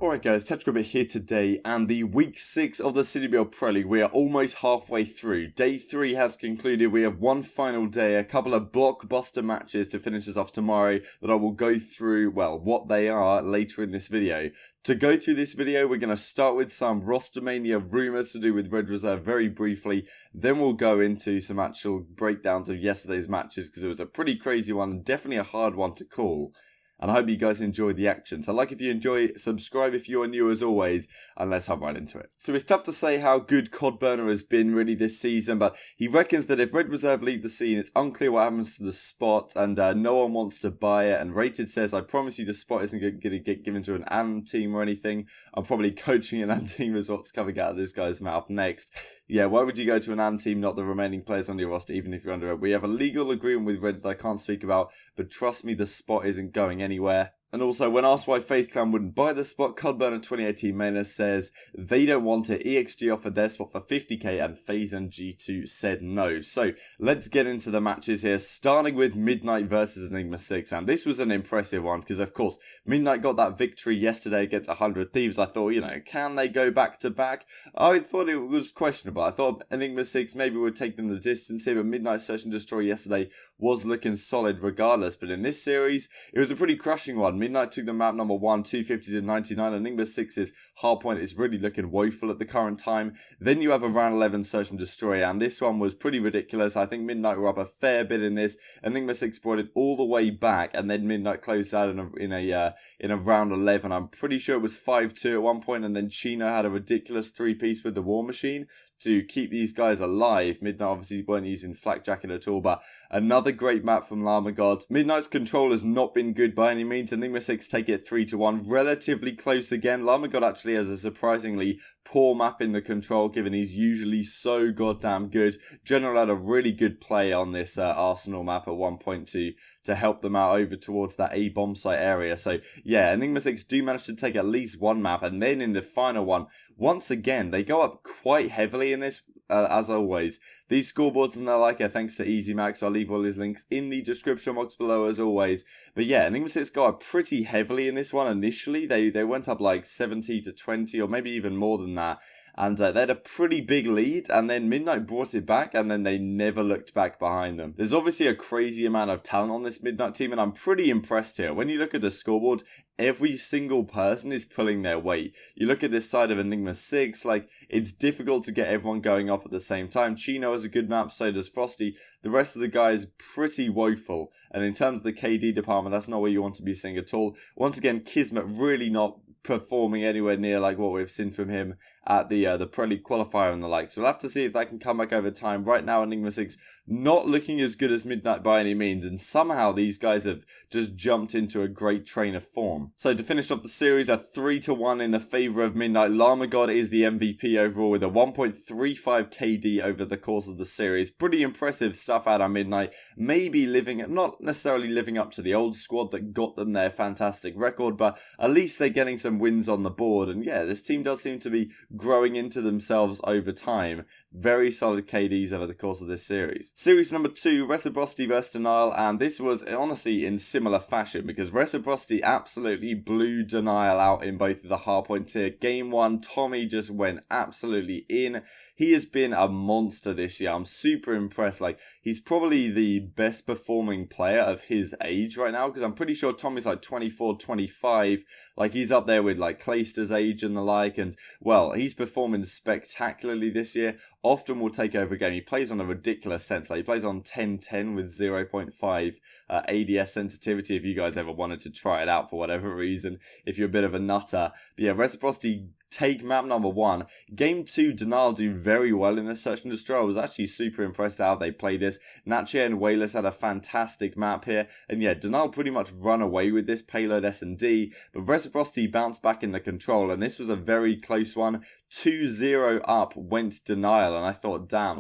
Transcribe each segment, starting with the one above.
Alright guys, Tetragobit here today, and the week 6 of the CWL Pro League, we are almost halfway through. Day 3 has concluded, we have one final day, a couple of blockbuster matches to finish us off tomorrow that I will go through, well, what they are later in this video. To go through this video, we're going to start with some Rostermania rumours to do with Red Reserve very briefly, then we'll go into some actual breakdowns of yesterday's matches, because it was a pretty crazy one, and definitely a hard one to call. And I hope you guys enjoyed the action. So if you enjoy, subscribe if you are new as always, and let's hop right into it. So it's tough to say how good CoD Burner has been really this season, but he reckons that if Red Reserve leave the scene, it's unclear what happens to the spot, and no one wants to buy it. And Rated says, I promise you the spot isn't going to get given to an AND team or anything. I'm probably coaching an AND team is what's coming out of this guy's mouth next. Yeah, why would you go to an AND team, not the remaining players on your roster, even if you're under it? We have a legal agreement with Red that I can't speak about, but trust me, the spot isn't going anywhere. And also, when asked why FaZe Clan wouldn't buy the spot, CoD Burner 2018 mainer says they don't want it. EXG offered their spot for 50k and FaZe and G2 said no. So, let's get into the matches here, starting with Midnight versus Enigma 6. And this was an impressive one, because of course, Midnight got that victory yesterday against 100 Thieves. I thought, can they go back to back? I thought it was questionable. I thought Enigma 6 maybe would take them the distance here, but Midnight Search and Destroy yesterday was looking solid regardless. But in this series, it was a pretty crushing one. Midnight took the map number 1, 250 to 99. Enigma 6's hardpoint is really looking woeful at the current time. Then you have a round 11 Search and Destroy, and this one was pretty ridiculous. I think Midnight were up a fair bit in this. Enigma 6 brought it all the way back, and then Midnight closed out in a round 11. I'm pretty sure it was 5-2 at one point, and then Chino had a ridiculous 3-piece with the War Machine to keep these guys alive. Midnight obviously weren't using Flak Jacket at all, but another great map from Llama God. Midnight's control has not been good by any means. Enigma 6 take it 3-1, relatively close again. Llama God actually has a surprisingly poor map in the control, given he's usually so goddamn good. General had a really good play on this Arsenal map at one point to help them out over towards that A bomb site area. So yeah, Enigma 6 do manage to take at least one map, and then in the final one, once again, they go up quite heavily in this, as always. These scoreboards and the like are thanks to EasyMax. I'll leave all his links in the description box below as always. But yeah, Enigma 6 go up pretty heavily in this one initially. They went up like 70 to 20 or maybe even more than that. And they had a pretty big lead, and then Midnight brought it back, and then they never looked back behind them. There's obviously a crazy amount of talent on this Midnight team, and I'm pretty impressed here. When you look at the scoreboard, every single person is pulling their weight. You look at this side of Enigma 6, it's difficult to get everyone going off at the same time. Chino has a good map, so does Frosty. The rest of the guys pretty woeful, and in terms of the KD department, that's not what you want to be seeing at all. Once again, Kismet really not performing anywhere near like what we've seen from him at the Pro League qualifier and the like. So we'll have to see if that can come back over time. Right now, Enigma 6 not looking as good as Midnight by any means, and somehow these guys have just jumped into a great train of form. So to finish off the series, a 3-1 in the favour of Midnight. Llama God is the MVP overall with a 1.35 KD over the course of the series. Pretty impressive stuff out of Midnight. Maybe not necessarily living up to the old squad that got them their fantastic record, but at least they're getting some wins on the board. And yeah, this team does seem to be growing into themselves over time. Very solid KDs over the course of this series. Series number 2, Reciprocity versus Denial, and this was honestly in similar fashion, because Reciprocity absolutely blew Denial out in both of the hardpoints here. Game 1, Tommy just went absolutely in. He has been a monster this year. I'm super impressed. He's probably the best performing player of his age right now, because I'm pretty sure Tommy's 24, 25. He's up there with Clayster's age and the like, and well, he's performing spectacularly this year. Often will take over a game. He plays on a ridiculous sense. He plays on 10-10 with 0.5 ADS sensitivity, if you guys ever wanted to try it out for whatever reason, if you're a bit of a nutter. But yeah, Reciprocity take map number 1. Game 2, Denial do very well in this Search and Destroy. I was actually super impressed how they play this. Natche and Wayless had a fantastic map here. And yeah, Denial pretty much run away with this payload S&D. But Reciprocity bounced back in the control, and this was a very close one. 2-0 up went Denial, and I thought, damn,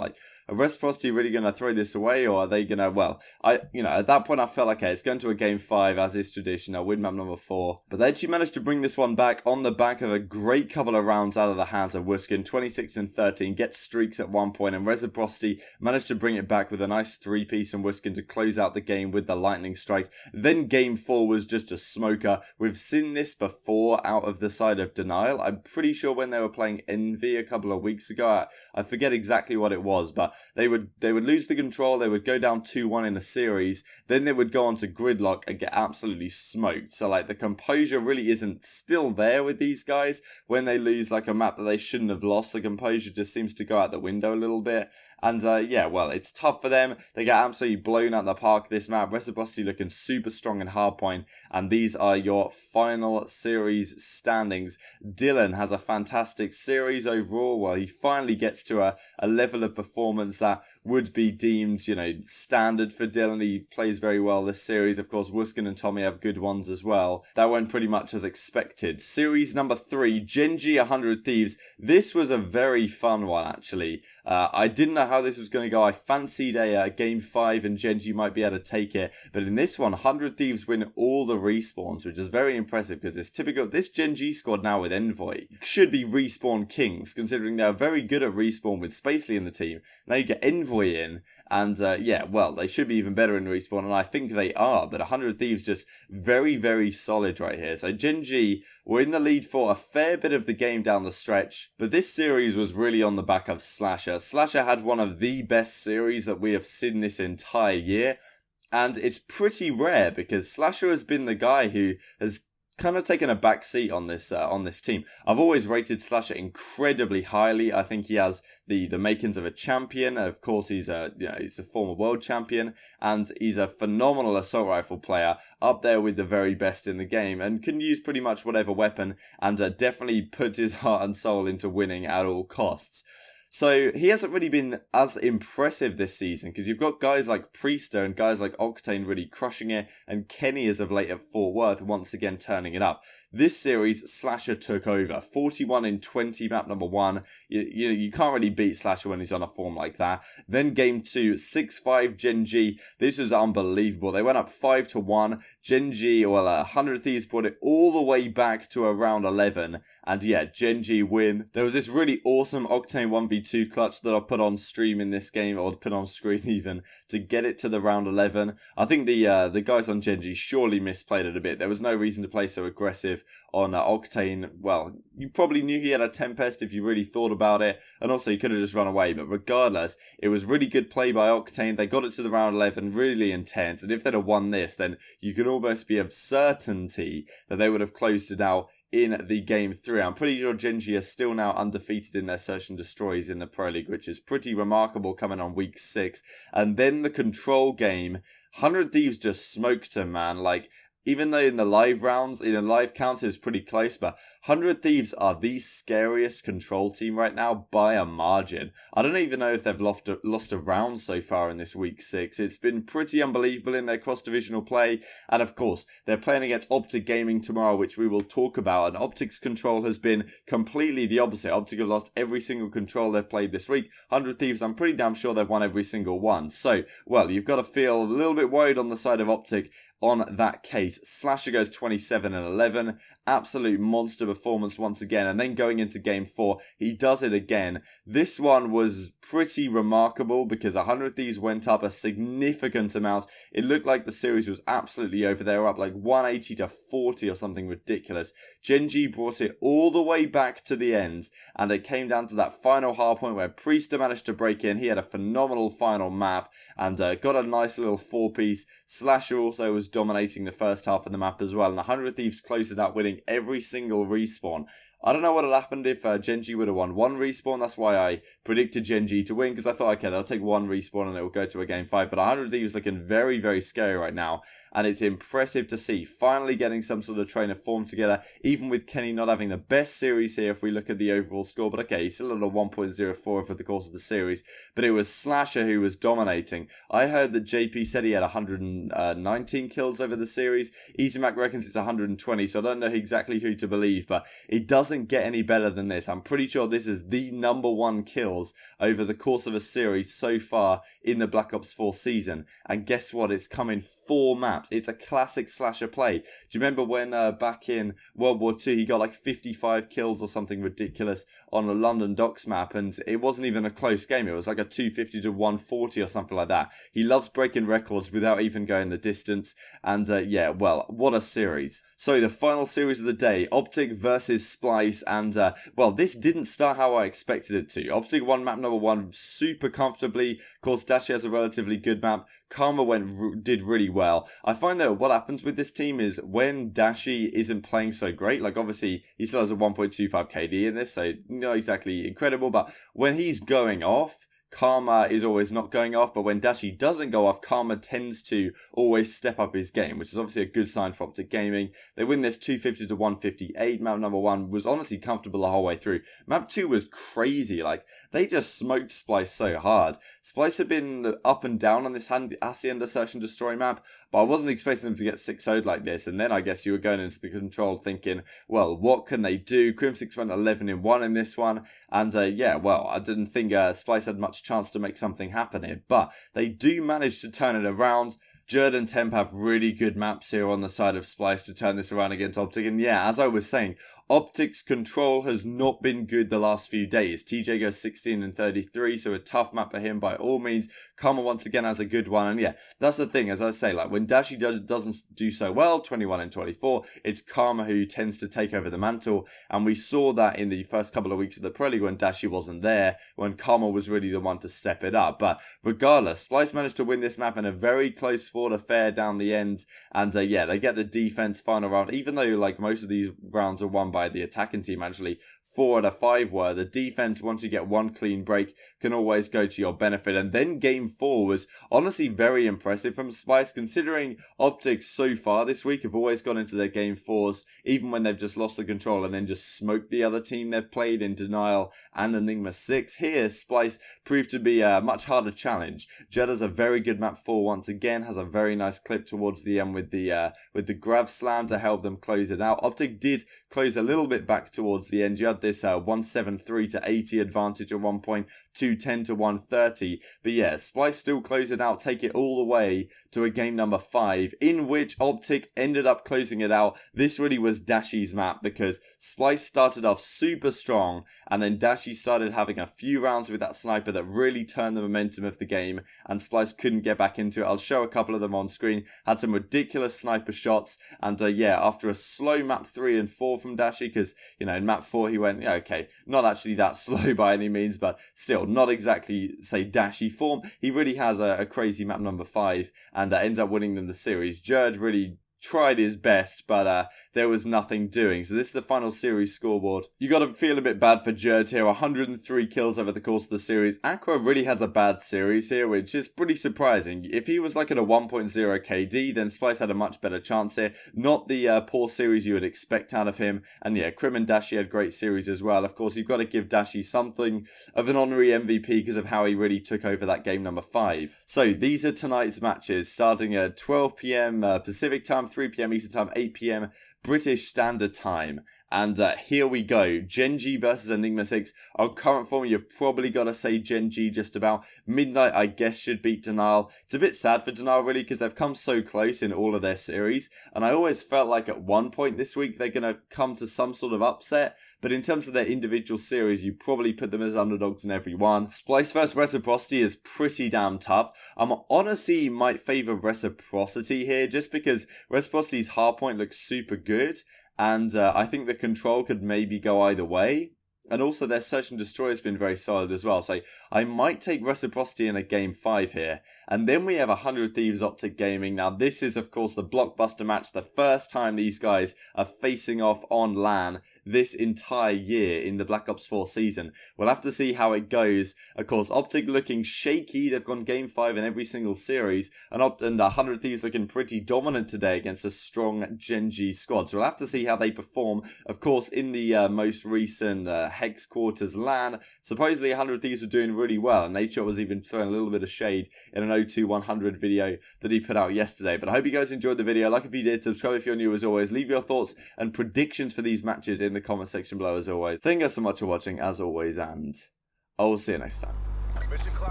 Are Reciprocity really going to throw this away, or are they going to, well, at that point I felt like, okay, it's going to a game 5 as is tradition. I'll win map number 4. But they actually managed to bring this one back on the back of a great couple of rounds out of the hands of Wuskin, 26 and 13, gets streaks at one point, and Reciprocity managed to bring it back with a nice 3-piece on Wuskin to close out the game with the lightning strike. Then game 4 was just a smoker. We've seen this before out of the side of Denial. I'm pretty sure when they were playing Envy a couple of weeks ago, I forget exactly what it was, but they would lose the control, they would go down 2-1 in a series, then they would go on to Gridlock and get absolutely smoked. So like the composure really isn't still there with these guys. When they lose like a map that they shouldn't have lost, the composure just seems to go out the window a little bit. And yeah, well, it's tough for them. They get absolutely blown out the park this map. Reciprocity looking super strong in hardpoint. And these are your final series standings. Dylan has a fantastic series overall. Well, he finally gets to a level of performance that would be deemed, standard for Dylan. He plays very well this series. Of course, Wuskin and Tommy have good ones as well. That went pretty much as expected. Series number 3, GenG 100 Thieves. This was a very fun one, actually. I didn't know how this was going to go. I fancied a game 5 and GenG might be able to take it. But in this one, 100 Thieves win all the respawns, which is very impressive because it's typical. This GenG squad now with Envoy should be respawn kings, considering they're very good at respawn with Spacely in the team. Now you get Envoy in, and yeah, well, they should be even better in respawn, and I think they are. But 100 Thieves just very, very solid right here. So GenG were in the lead for a fair bit of the game down the stretch, but this series was really on the back of Slasher. Slasher had one of the best series that we have seen this entire year, and it's pretty rare because Slasher has been the guy who has kind of taken a back seat on this team. I've always rated Slasher incredibly highly. I think he has the makings of a champion. Of course, he's he's a former world champion, and he's a phenomenal assault rifle player, up there with the very best in the game, and can use pretty much whatever weapon, and definitely puts his heart and soul into winning at all costs. So he hasn't really been as impressive this season because you've got guys like Priester and guys like Octane really crushing it, and Kenny as of late at Fort Worth once again turning it up. This series, Slasher took over. 41 in 20, map number 1. You can't really beat Slasher when he's on a form like that. Then game 2, 6-5 GenG. This was unbelievable. They went up 5-1. GenG, 100 Thieves brought it all the way back to around 11. And yeah, GenG win. There was this really awesome Octane 1v2 clutch that I put on stream in this game, or put on screen even, to get it to the round 11. I think the guys on GenG surely misplayed it a bit. There was no reason to play so aggressive on Octane. Well, you probably knew he had a Tempest if you really thought about it, and also you could have just run away, but regardless, it was really good play by Octane. They got it to the round 11, really intense, and if they'd have won this, then you could almost be of certainty that they would have closed it out in the game 3. I'm pretty sure GenG are still now undefeated in their Search and Destroys in the Pro League, which is pretty remarkable coming on week 6. And then the control game, 100 Thieves just smoked him, man. Like, even though in the live rounds, in a live count, it was pretty close, but 100 Thieves are the scariest control team right now by a margin. I don't even know if they've lost a round so far in this week 6. It's been pretty unbelievable in their cross-divisional play, and of course, they're playing against OpTic Gaming tomorrow, which we will talk about, and OpTic's control has been completely the opposite. OpTic have lost every single control they've played this week. 100 Thieves, I'm pretty damn sure they've won every single one. So, well, you've got to feel a little bit worried on the side of OpTic on that case. Slasher goes 27 and 11. Absolute monster performance once again. And then going into game 4, he does it again. This one was pretty remarkable because 100 Thieves went up a significant amount. It looked like the series was absolutely over. They were up like 180 to 40 or something ridiculous. GenG brought it all the way back to the end, and it came down to that final hard point where Priester managed to break in. He had a phenomenal final map and got a nice little 4-piece. Slasher also was dominating the first half of the map as well, and 100 Thieves closed it out, winning every single respawn. I don't know what would have happened if GenG would have won one respawn. That's why I predicted GenG to win, because I thought, okay, they'll take one respawn and it will go to a game 5. But 100 Thieves looking very, very scary right now. And it's impressive to see finally getting some sort of trainer form together, even with Kenny not having the best series here if we look at the overall score. But okay, he's still at a 1.04 for the course of the series. But it was Slasher who was dominating. I heard that JP said he had 119 kills over the series. EasyMac reckons it's 120, so I don't know exactly who to believe. But it doesn't doesn't get any better than this. I'm pretty sure this is the #1 kills over the course of a series so far in the Black Ops 4 season. And guess what? It's come in 4 maps. It's a classic slasher play. Do you remember when back in World War II he got like 55 kills or something ridiculous on the London Docks map, and it wasn't even a close game. It was like a 250 to 140 or something like that. He loves breaking records without even going the distance, and yeah, well, what a series. So the final series of the day, OpTic versus Splyce, and well, this didn't start how I expected it to. OpTic won map #1 super comfortably. Of course, Dashi has a relatively good map. Karma did really well. I find that what happens with this team is when Dashi isn't playing so great, like obviously he still has a 1.25 KD in this, so not exactly incredible, but when he's going off, Karma is always not going off, but when Dashi doesn't go off, Karma tends to always step up his game, which is obviously a good sign for OpTic Gaming. They win this 250 to 158. Map #1 was honestly comfortable the whole way through. Map 2 was crazy. Like, they just smoked Splyce so hard. Splyce had been up and down on this Hacienda Search and Destroy map, but I wasn't expecting them to get 6-0'd like this, and then I guess you were going into the control thinking, well, what can they do? Crimsix went 11-1 in this one, and yeah, well, I didn't think Splyce had much chance to make something happen here, but they do manage to turn it around. Jerd and Temp have really good maps here on the side of Splyce to turn this around against OpTic, and yeah, as I was saying, OpTic's control has not been good the last few days. TJ goes 16-33, so a tough map for him by all means. Karma once again has a good one, and yeah, that's the thing, as I say, like when Dashi doesn't do so well, 21-24, it's Karma who tends to take over the mantle, and we saw that in the first couple of weeks of the Pro League when Dashi wasn't there, when Karma was really the one to step it up. But regardless, Splyce managed to win this map in a very close fought affair down the end, and yeah, they get the defense final round, even though like most of these rounds are won by the attacking team. Actually 4 out of 5 were. The defense, once you get one clean break, can always go to your benefit, and then game 4 was honestly very impressive from Splyce, considering OpTic so far this week have always gone into their game 4s even when they've just lost the control and then just smoked the other team they've played in Denial and Enigma 6. Here Splyce proved to be a much harder challenge. Jed has a very good map 4 once again, has a very nice clip towards the end with the grab slam to help them close it out. OpTic did close a little bit back towards the end. You had this 173 to 80 advantage at one point, 210 to 130, but yeah, Splyce still close it out, take it all the way to a game #5 in which OpTic ended up closing it out. This really was Dashi's map because Splyce started off super strong, and then Dashi started having a few rounds with that sniper that really turned the momentum of the game, and Splyce couldn't get back into it. I'll show a couple of them on screen. Had some ridiculous sniper shots, and yeah, after a slow map 3 and 4 from Dashi, because you know in map 4 he went, yeah, okay, not actually that slow by any means, but still not exactly say Dashi form. He really has a crazy map #5 and ends up winning them the series. Jerd really tried his best, but there was nothing doing. So this is the final series scoreboard. You gotta feel a bit bad for Jerd here. 103 kills over the course of the series. Aqua really has a bad series here, which is pretty surprising. If he was like at a 1.0 KD, then Splyce had a much better chance here. Not the poor series you would expect out of him. And yeah, Crim and Dashi had great series as well. Of course, you've got to give Dashi something of an honorary MVP because of how he really took over that game #5. So these are tonight's matches, starting at 12 PM Pacific time, 3 PM Eastern time, 8 PM British Standard Time. And here we go. GenG versus Enigma 6. On current form, you've probably got to say GenG just about. Midnight, I guess, should beat Denial. It's a bit sad for Denial, really, because they've come so close in all of their series. And I always felt like at one point this week, they're going to come to some sort of upset. But in terms of their individual series, you probably put them as underdogs in every one. Splyce versus Reciprocity is pretty damn tough. Honestly, might favour Reciprocity here, just because Reciprocity's hardpoint looks super good. And I think the control could maybe go either way. And also their Search and Destroy has been very solid as well. So I might take Reciprocity in a game 5 here. And then we have 100 Thieves OpTic Gaming. Now this is of course the blockbuster match. The first time these guys are facing off on LAN this entire year in the Black Ops 4 season. We'll have to see how it goes. Of course, OpTic looking shaky. They've gone game 5 in every single series. And 100 Thieves looking pretty dominant today against a strong GenG squad. So we'll have to see how they perform. Of course, in the most recent Hex Quarters LAN. Supposedly 100 Thieves were doing really well, and Nadeshot was even throwing a little bit of shade in an 0-2-100 video that he put out yesterday. But I hope you guys enjoyed the video. Like if you did, subscribe if you're new as always. Leave your thoughts and predictions for these matches in the comment section below as always. Thank you guys so much for watching as always, and I will see you next time.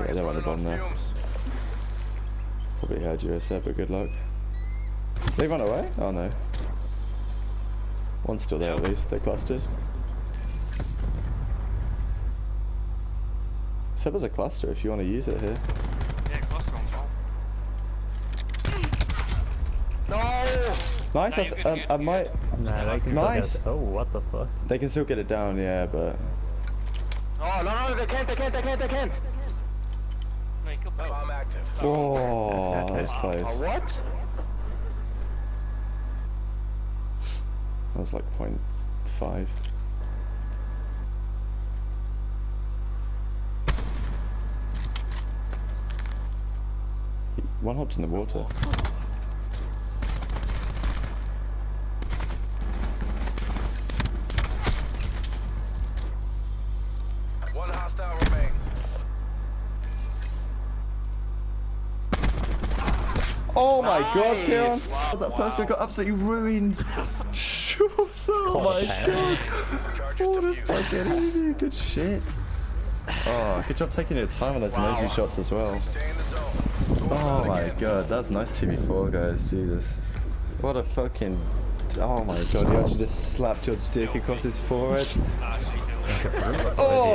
Yeah, they went a bomb there. Probably heard you said, but good luck. They run away? Oh no. One's still there at least, they're clustered. Seb has a cluster if you want to use it here. Yeah, cluster on top. No! Nice, No, I might... Nah, they can Nice! Still get, oh, what the fuck? They can still get it down, yeah, but... Oh, no, they can't! No, you killed both. Bomb active. Oh, that was close. What? That was like 0.5. One hopped in the water. One hostile remains. Oh my god, Kieran! Wow, that first guy got absolutely ruined! Oh my god! What a fucking idiot, good shit! Oh, good job taking your time on those emergency shots as well. Stay in the zone. Oh my god, that was nice 2v4 guys, Jesus. What a fucking... Oh my god, you actually just slapped your dick across his forehead. Oh!